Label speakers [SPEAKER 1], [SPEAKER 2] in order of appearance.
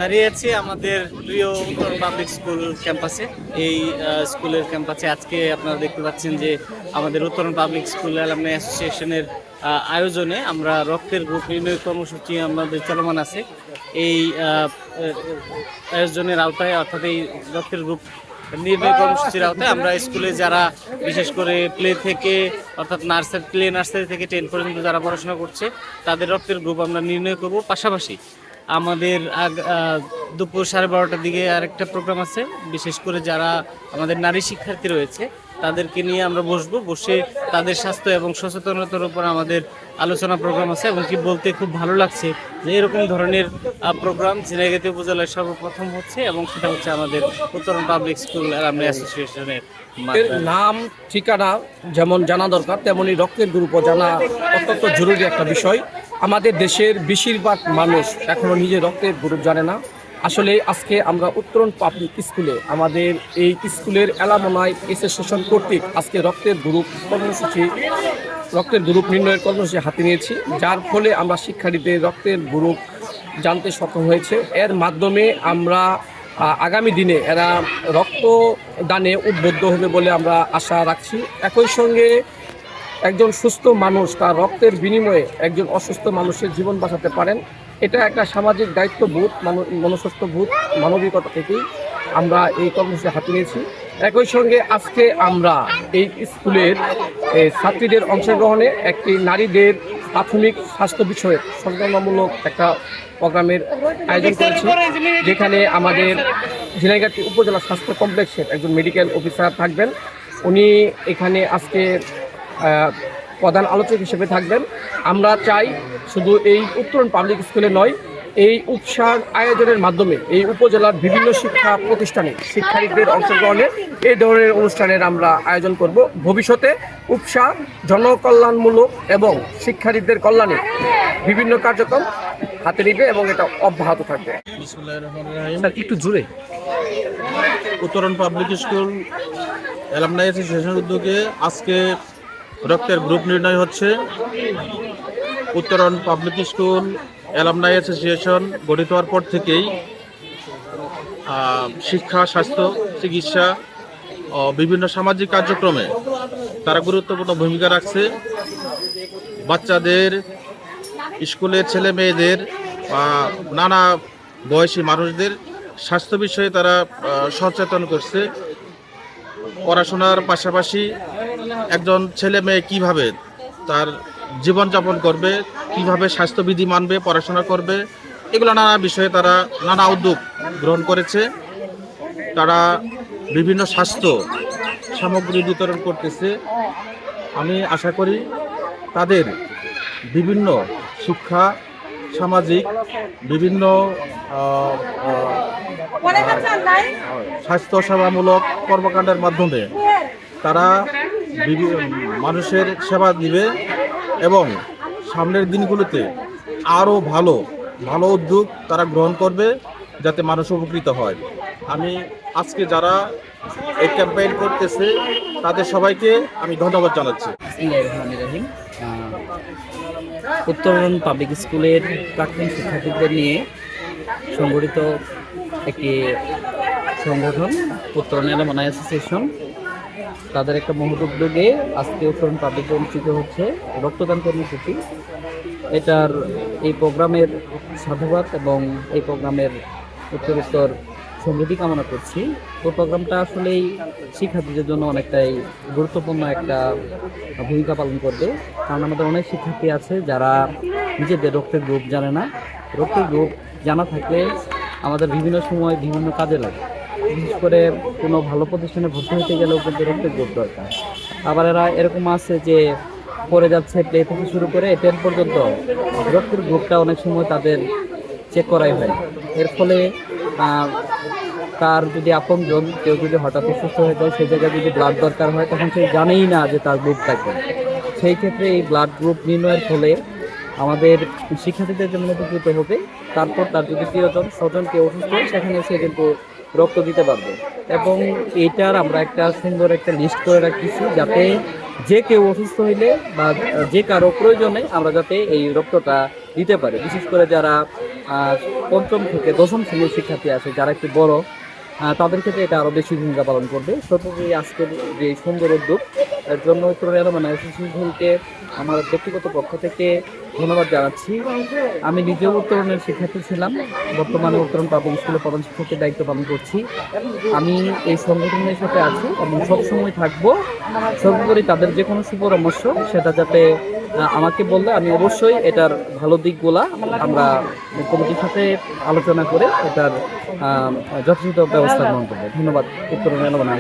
[SPEAKER 1] দাঁড়িয়ে আছি আমাদের প্রিয় উত্তর পাবলিক স্কুল ক্যাম্পাসে। এই স্কুলের ক্যাম্পাসে আজকে আপনারা দেখতে পাচ্ছেন যে আমাদের উত্তরণ পাবলিক স্কুল অ্যালামনাই অ্যাসোসিয়েশনের আয়োজনে আমরা রক্তের গ্রুপ নির্ণয় কর্মসূচি আমাদের চলমান আছে। এই আয়োজনের আওতায় অর্থাৎ এই রক্তের গ্রুপ নির্ণয় কর্মসূচির আওতায় আমরা স্কুলে যারা বিশেষ করে অর্থাৎ প্লে নার্সারি থেকে 10 পর্যন্ত যারা পড়াশোনা করছে তাদের রক্তের গ্রুপ আমরা নির্ণয় করব। পাশাপাশি আমাদের দুপুর 12:30টার দিকে আরেকটা প্রোগ্রাম আছে। বিশেষ করে যারা আমাদের নারী শিক্ষার্থী রয়েছে তাদেরকে নিয়ে আমরা বসে তাদের স্বাস্থ্য এবং সচেতনতার উপর আমাদের আলোচনা প্রোগ্রাম আছে। এবং কি বলতে খুব ভালো লাগছে যে এরকম ধরনের প্রোগ্রাম ঝিনাইগাতি উপজেলায় সর্বপ্রথম হচ্ছে, এবং সেটা হচ্ছে আমাদের উত্তরণ পাবলিক স্কুল অ্যালামনাই অ্যাসোসিয়েশনের
[SPEAKER 2] নাম ঠিকানা যেমন জানা দরকার, তেমনি রক্তের গ্রুপও জানা অত্যন্ত জরুরি একটা বিষয়। আমাদের দেশের বেশিরভাগ মানুষ এখনো নিজের রক্তের গ্রুপ জানে না। আসলে আজকে আমরা উত্তরণ পাবলিক স্কুলে আমাদের এই স্কুলের অ্যালামনাই অ্যাসোসিয়েশন কর্তৃক আজকে রক্তের গ্রুপ নির্ণয়ের কর্মসূচি হাতে নিয়েছি, যার ফলে আমরা শিক্ষার্থীদের রক্তের গ্রুপ জানতে সক্ষম হয়েছে। এর মাধ্যমে আমরা আগামী দিনে এরা রক্তদানে উদ্বুদ্ধ হবে বলে আমরা আশা রাখছি। একই সঙ্গে একজন সুস্থ মানুষ তার রক্তের বিনিময়ে একজন অসুস্থ মানুষের জীবন বাঁচাতে পারেন, এটা একটা সামাজিক দায়িত্ববোধ, মনুষ্যত্ববোধ, মানবিকতা থেকেই আমরা এই কর্মসূচি হাতে নিয়েছি। একই সঙ্গে আজকে আমরা এই স্কুলের ছাত্রীদের অংশগ্রহণে একটি নারীদের প্রাথমিক স্বাস্থ্য বিষয়ে সচেতনতামূলক একটা প্রোগ্রামের আয়োজন করেছি, যেখানে আমাদের ঝিনাইগাতি উপজেলা স্বাস্থ্য কমপ্লেক্সের একজন মেডিকেল অফিসার থাকবেন। উনি এখানে আজকে প্রধান আলোচক হিসেবে থাকবেন। আমরা চাই শুধু এই উত্তরণ পাবলিক স্কুলে নয়, এই উপসার আয়োজনের মাধ্যমে এই উপজেলার বিভিন্ন শিক্ষা প্রতিষ্ঠানে শিক্ষার্থীদের অংশগ্রহণে এই ধরনের অনুষ্ঠানের আমরা আয়োজন করব। ভবিষ্যতে উপসা জনকল্যাণমূলক এবং শিক্ষার্থীদের কল্যাণে বিভিন্ন কার্যক্রম হাতে নিবে এবং এটা অব্যাহত থাকবে।
[SPEAKER 3] একটু জুড়ে উত্তরণ পাবলিক স্কুল অ্যালামনাই অ্যাসোসিয়েশনের উদ্যোগে আজকে রক্তের গ্রুপ নির্ণয় হচ্ছে। উত্তরণ পাবলিক স্কুল অ্যালামনাই অ্যাসোসিয়েশন গঠিত হওয়ার পর থেকেই শিক্ষা, স্বাস্থ্য, চিকিৎসা ও বিভিন্ন সামাজিক কার্যক্রমে তারা গুরুত্বপূর্ণ ভূমিকা রাখছে। বাচ্চাদের, স্কুলের ছেলে মেয়েদের, নানা বয়সী মানুষদের স্বাস্থ্য বিষয়ে তারা সচেতন করছে। পড়াশোনার পাশাপাশি একজন ছেলে মেয়ে কীভাবে তার জীবনযাপন করবে, কিভাবে স্বাস্থ্যবিধি মানবে, পড়াশোনা করবে, এগুলো নানা বিষয়ে তারা নানা উদ্যোগ গ্রহণ করেছে। তারা বিভিন্ন স্বাস্থ্য সামগ্রী বিতরণ করতেছে। আমি আশা করি তাদের বিভিন্ন শিক্ষা, সামাজিক বিভিন্ন স্বাস্থ্যসেবামূলক কর্মকাণ্ডের মাধ্যমে তারা মানুষের সেবা দিবে এবং সামনের দিনগুলোতে আরও ভালো ভালো উদ্যোগ তারা গ্রহণ করবে যাতে মানুষ উপকৃত হয়। আমি আজকে যারা এই ক্যাম্পেইন করতেছে তাদের সবাইকে আমি ধন্যবাদ জানাচ্ছি।
[SPEAKER 4] উত্তরণ পাবলিক স্কুলের প্রাক্তন শিক্ষার্থীদের নিয়ে সংগঠিত একটি সংগঠন উত্তরণ অ্যালামনাই অ্যাসোসিয়েশন, তাদের একটা মহৎ উদ্যোগে আজকে উত্তরণ পাবলিকে অনুষ্ঠিত হচ্ছে রক্তদান কর্মসূচি। এই প্রোগ্রামের সাধুবাদ এবং এই প্রোগ্রামের উত্তরোত্তর সমৃদ্ধি কামনা করছি। তো প্রোগ্রামটা আসলেই শিক্ষার্থীদের জন্য অনেকটাই গুরুত্বপূর্ণ একটা ভূমিকা পালন করবে, কারণ আমাদের অনেক শিক্ষার্থী আছে যারা নিজেদের রক্তের গ্রুপ জানে না। রক্তের গ্রুপ জানা থাকলে আমাদের বিভিন্ন সময় বিভিন্ন কাজে লাগে। বিশেষ করে কোনো ভালো প্রতিষ্ঠানে ভর্তি হতে গেলেও কিন্তু রক্তের গ্রুপ দরকার। আবার এরকম আছে যে পড়ে যাচ্ছে প্লে থেকে শুরু করে 10 পর্যন্ত, রক্তের গ্রুপটা অনেক সময় তাদের চেক করাই হয়। এর ফলে তার যদি আপনজন কেউ যদি হঠাৎ অসুস্থ হয়ে যায়, সেই জায়গায় যদি ব্লাড দরকার হয়, তখন সে জানেই না যে তার গ্রুপটা কি। সেই ক্ষেত্রে এই ব্লাড গ্রুপ নির্ণয়ের ফলে আমাদের শিক্ষার্থীদের জন্য উপকৃত হবে। তারপর তার যদি প্রিয়জন স্বজন কেউ অসুস্থ হয়, সেখানে সে কিন্তু রক্ত দিতে পারবে। এবং এইটার আমরা একটা সুন্দর একটা লিস্ট করে রাখতেছি, যাতে যে কেউ অসুস্থ হইলে বা যে কারো প্রয়োজনে আমরা যাতে এই রক্তটা দিতে পারি। বিশেষ করে যারা পঞ্চম থেকে দশম শ্রেণীর শিক্ষার্থী আছে, যারা একটু বড়, তাদের ক্ষেত্রে এটা আরও বেশি ভূমিকা পালন করবে। সর্বোপরি আজকের যে সুন্দর উদ্যোগ, এর জন্য উত্তরণ অ্যালুমনাই অ্যাসোসিয়েশনকে আমার ব্যক্তিগত পক্ষ থেকে ধন্যবাদ জানাচ্ছি। আমি নিজেও উত্তরণের শিক্ষার্থী ছিলাম, বর্তমানে উত্তরণ পাবলিক স্কুলের প্রধান শিক্ষকের দায়িত্ব পালন করছি। আমি এই সংগঠনের সাথে আছি এবং সবসময় থাকবো। সর্বোপরি তাদের যে কোনো সুপরামর্শ সেটা যাতে আমাকে বললে আমি অবশ্যই এটার ভালো দিকগুলা আমরা কমিটির সাথে আলোচনা করে এটার যথাযথ ব্যবস্থা গ্রহণ করবো। ধন্যবাদ উত্তরণ অ্যালুমনাই।